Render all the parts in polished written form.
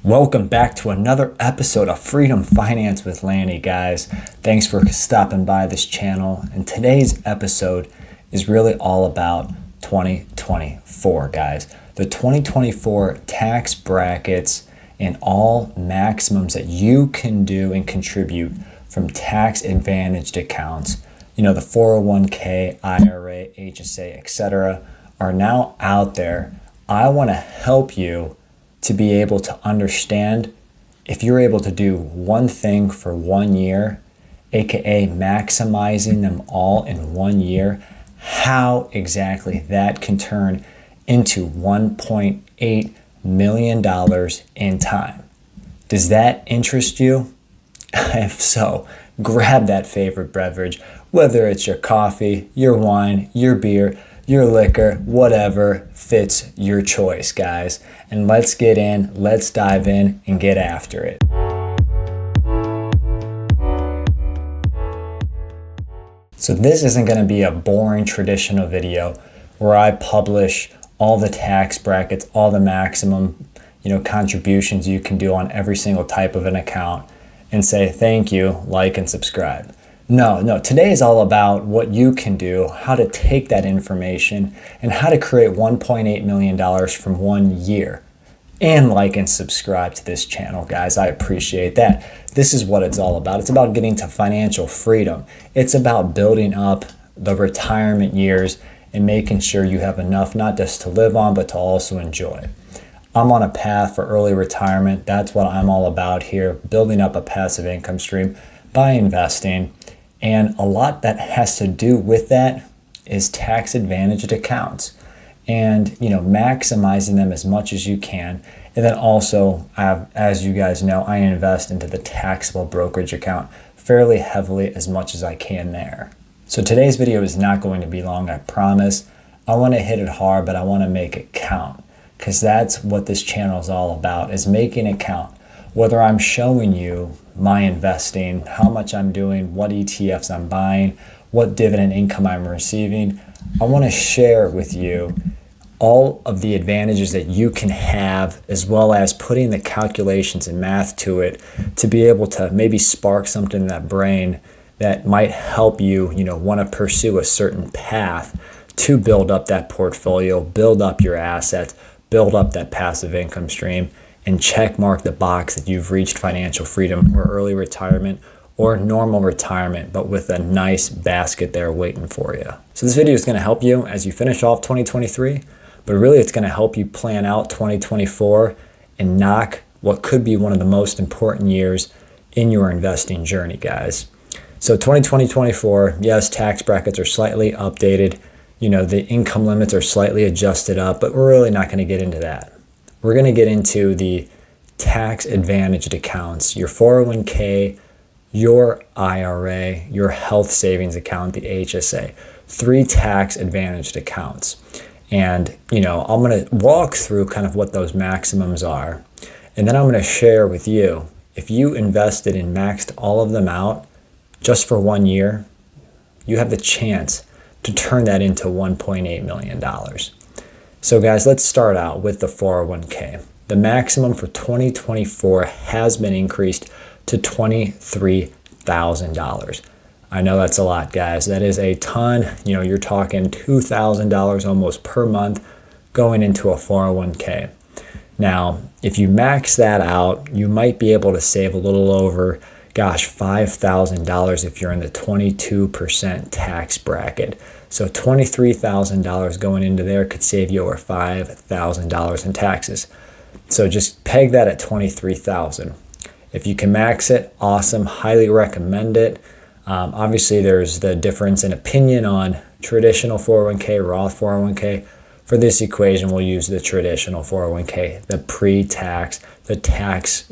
Welcome back to another episode of Freedom Finance with Lanny, guys. Thanks for stopping by this channel. And today's episode is really all about 2024, guys. The 2024 tax brackets and all maximums that you can do and contribute from tax advantaged accounts. You know, the 401k, IRA, H.S.A, etc. are now out there. I want to help you to be able to understand if you're able to do one thing for 1 year, aka maximizing them all in 1 year, how exactly that can turn into $1.8 million in time. Does that interest you? If so, grab that favorite beverage, whether it's your coffee, your wine, your beer, your liquor, whatever fits your choice, guys. And let's get in, let's dive in and get after it. So this isn't going to be a boring traditional video where I publish all the tax brackets, all the maximum, contributions you can do on every single type of an account and say thank you, like and subscribe. No, today is all about what you can do, how to take that information, and how to create $1.8 million from 1 year. And like and subscribe to this channel, guys. I appreciate that. This is what it's all about. It's about getting to financial freedom. It's about building up the retirement years and making sure you have enough not just to live on, but to also enjoy. I'm on a path for early retirement. That's what I'm all about here, building up a passive income stream by investing. And a lot that has to do with that is tax advantaged accounts and, maximizing them as much as you can. And then also, as you guys know, I invest into the taxable brokerage account fairly heavily as much as I can there. So today's video is not going to be long, I promise. I want to hit it hard, but I want to make it count because that's what this channel is all about, is making it count. Whether I'm showing you my investing, how much I'm doing, what ETFs I'm buying, what dividend income I'm receiving, I want to share with you all of the advantages that you can have, as well as putting the calculations and math to it to be able to maybe spark something in that brain that might help you, want to pursue a certain path to build up that portfolio, build up your assets, build up that passive income stream, and check mark the box that you've reached financial freedom or early retirement or normal retirement, but with a nice basket there waiting for you. So this video is going to help you as you finish off 2023, but really it's going to help you plan out 2024 and knock what could be one of the most important years in your investing journey, guys. So 2024, yes, tax brackets are slightly updated. The income limits are slightly adjusted up, but we're really not going to get into that. We're going to get into the tax advantaged accounts, your 401k, your IRA, your health savings account, the H.S.A, 3 tax advantaged accounts. And, I'm going to walk through kind of what those maximums are. And then I'm going to share with you, if you invested and maxed all of them out just for 1 year, you have the chance to turn that into $1.8 million. So guys, let's start out with the 401k. The maximum for 2024 has been increased to $23,000. I know that's a lot, guys. That is a ton. You're talking $2,000 almost per month going into a 401k. Now, if you max that out, you might be able to save a little over, $5,000 if you're in the 22% tax bracket. So $23,000 going into there could save you over $5,000 in taxes. So just peg that at $23,000. If you can max it, awesome. Highly recommend it. Obviously, there's the difference in opinion on traditional 401k, Roth 401k. For this equation, we'll use the traditional 401k, the pre-tax, the tax,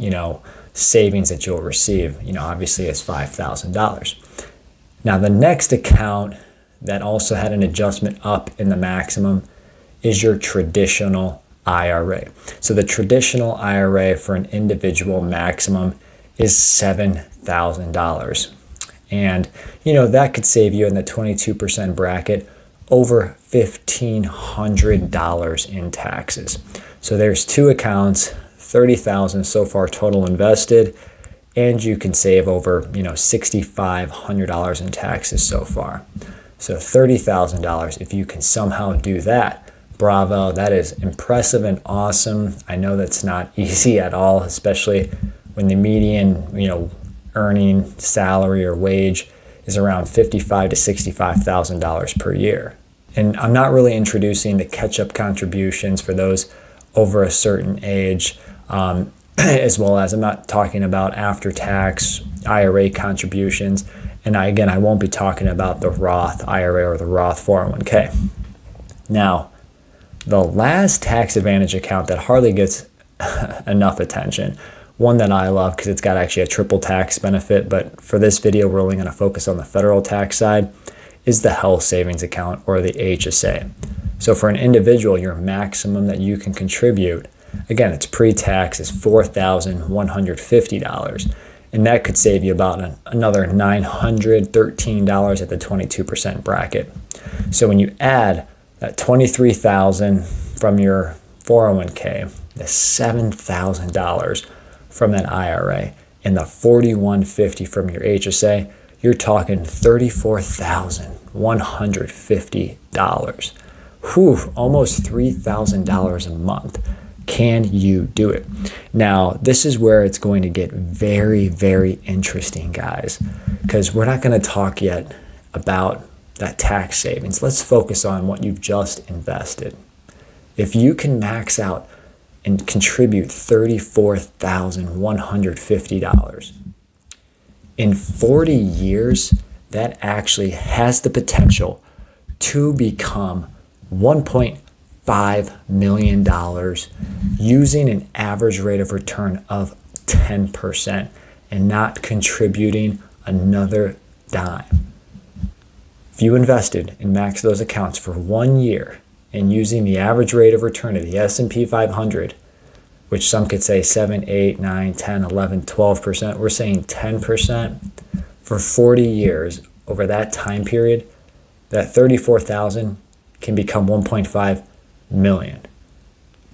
savings that you'll receive. Obviously, it's $5,000. Now, the next account that also had an adjustment up in the maximum is your traditional IRA. So the traditional IRA for an individual maximum is $7,000. And, that could save you in the 22% bracket over $1,500 in taxes. So there's 2 accounts, $30,000 so far total invested, and you can save over, $6,500 in taxes so far. So $30,000, if you can somehow do that, bravo, that is impressive and awesome. I know that's not easy at all, especially when the median, earning salary or wage is around $55,000 to $65,000 per year. And I'm not really introducing the catch-up contributions for those over a certain age, as well as I'm not talking about after-tax IRA contributions. And I won't be talking about the Roth IRA or the Roth 401k. Now, the last tax advantage account that hardly gets enough attention, one that I love because it's got actually a triple tax benefit, but for this video, we're only going to focus on the federal tax side, is the health savings account, or the H.S.A. So for an individual, your maximum that you can contribute, again, it's pre-tax, is $4,150. And that could save you about another $913 at the 22% bracket. So when you add that $23,000 from your 401k, the $7,000 from that IRA, and the $4,150 from your HSA, you're talking $34,150. Whew, almost $3,000 a month. Can you do it? Now, this is where it's going to get very, very interesting, guys, because we're not going to talk yet about that tax savings. Let's focus on what you've just invested. If you can max out and contribute $34,150 in 40 years, that actually has the potential to become $1.5 million using an average rate of return of 10% and not contributing another dime. If you invested and maxed those accounts for 1 year and using the average rate of return of the S&P 500, which some could say 7, 8, 9, 10, 11, 12%, we're saying 10% for 40 years over that time period, that $34,000 can become $1.5 million.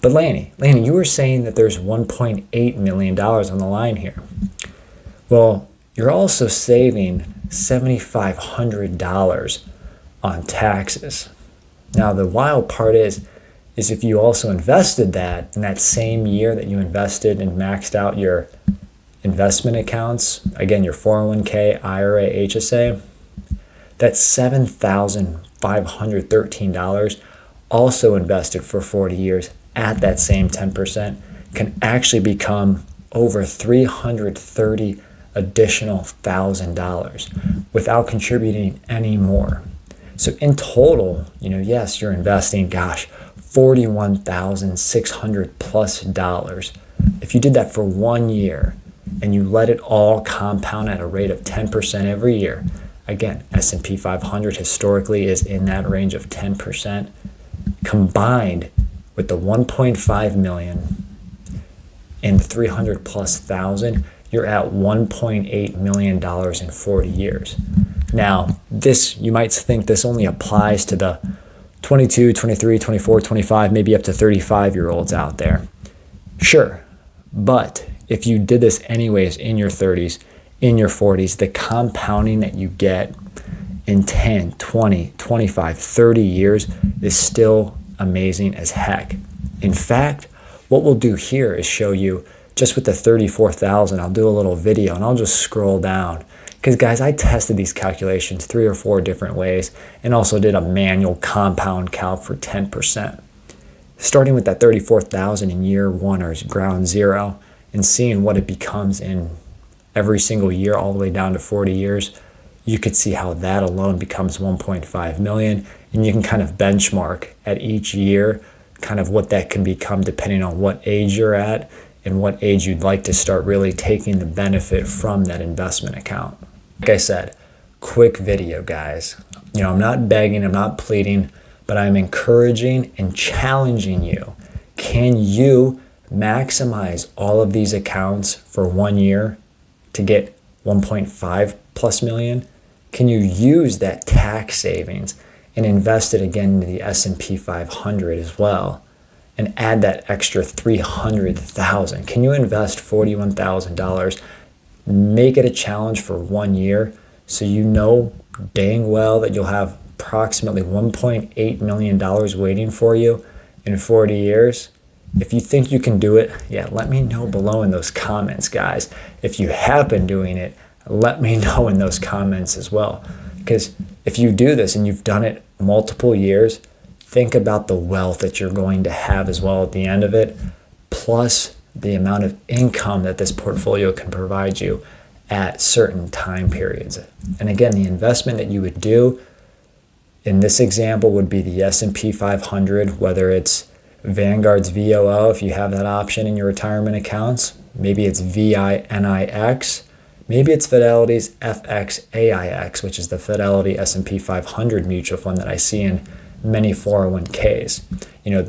But Lanny, you were saying that there's $1.8 million on the line here. Well, you're also saving $7,500 on taxes. Now, the wild part is if you also invested that in that same year that you invested and maxed out your investment accounts, again, your 401k, IRA, HSA, that's $7,513 also invested for 40 years at that same 10% can actually become over $330 additional $1,000 without contributing any more. So in total, yes, you're investing, $41,600 plus dollars. If you did that for 1 year and you let it all compound at a rate of 10% every year, again, S&P 500 historically is in that range of 10%, combined with the 1.5 million and 300 plus thousand, you're at $1.8 million in 40 years. Now, you might think this only applies to the 22, 23, 24, 25, maybe up to 35-year-olds out there. Sure, but if you did this anyways in your 30s, in your 40s, the compounding that you get in 10, 20, 25, 30 years is still amazing as heck. In fact, what we'll do here is show you just with the 34,000, I'll do a little video and I'll just scroll down. Because guys, I tested these calculations 3 or 4 different ways and also did a manual compound calc for 10%. Starting with that 34,000 in year 1 or ground zero and seeing what it becomes in every single year all the way down to 40 years, you could see how that alone becomes 1.5 million. And you can kind of benchmark at each year kind of what that can become depending on what age you're at and what age you'd like to start really taking the benefit from that investment account. Like I said, quick video, guys. I'm not begging, I'm not pleading, but I'm encouraging and challenging you. Can you maximize all of these accounts for 1 year to get 1.5 plus million? Can you use that tax savings and invest it again into the S&P 500 as well and add that extra $300,000? Can you invest $41,000, make it a challenge for 1 year, so you know dang well that you'll have approximately $1.8 million waiting for you in 40 years? If you think you can do it, yeah, let me know below in those comments, guys. If you have been doing it, let me know in those comments as well. Because if you do this and you've done it multiple years, think about the wealth that you're going to have as well at the end of it, plus the amount of income that this portfolio can provide you at certain time periods. And again, the investment that you would do in this example would be the S&P 500, whether it's Vanguard's VOO, if you have that option in your retirement accounts. Maybe it's VINIX. Maybe it's Fidelity's FXAIX, which is the Fidelity S&P 500 mutual fund that I see in many 401ks.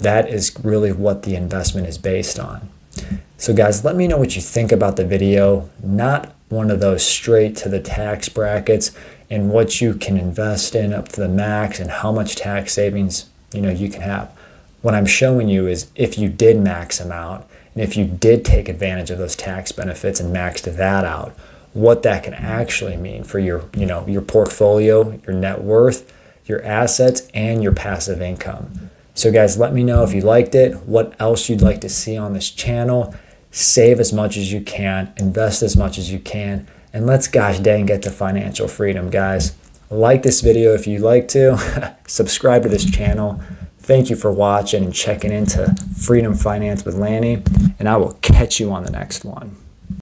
That is really what the investment is based on. So guys, let me know what you think about the video. Not one of those straight to the tax brackets and what you can invest in up to the max and how much tax savings you can have. What I'm showing you is if you did max them out and if you did take advantage of those tax benefits and maxed that out, what that can actually mean for your portfolio, your net worth, your assets, and your passive income. So guys, let me know if you liked it, what else you'd like to see on this channel. Save as much as you can, invest as much as you can, and let's gosh dang get to financial freedom, guys. Like this video if you'd like to. Subscribe to this channel. Thank you for watching and checking into Freedom Finance with Lanny, and I will catch you on the next one.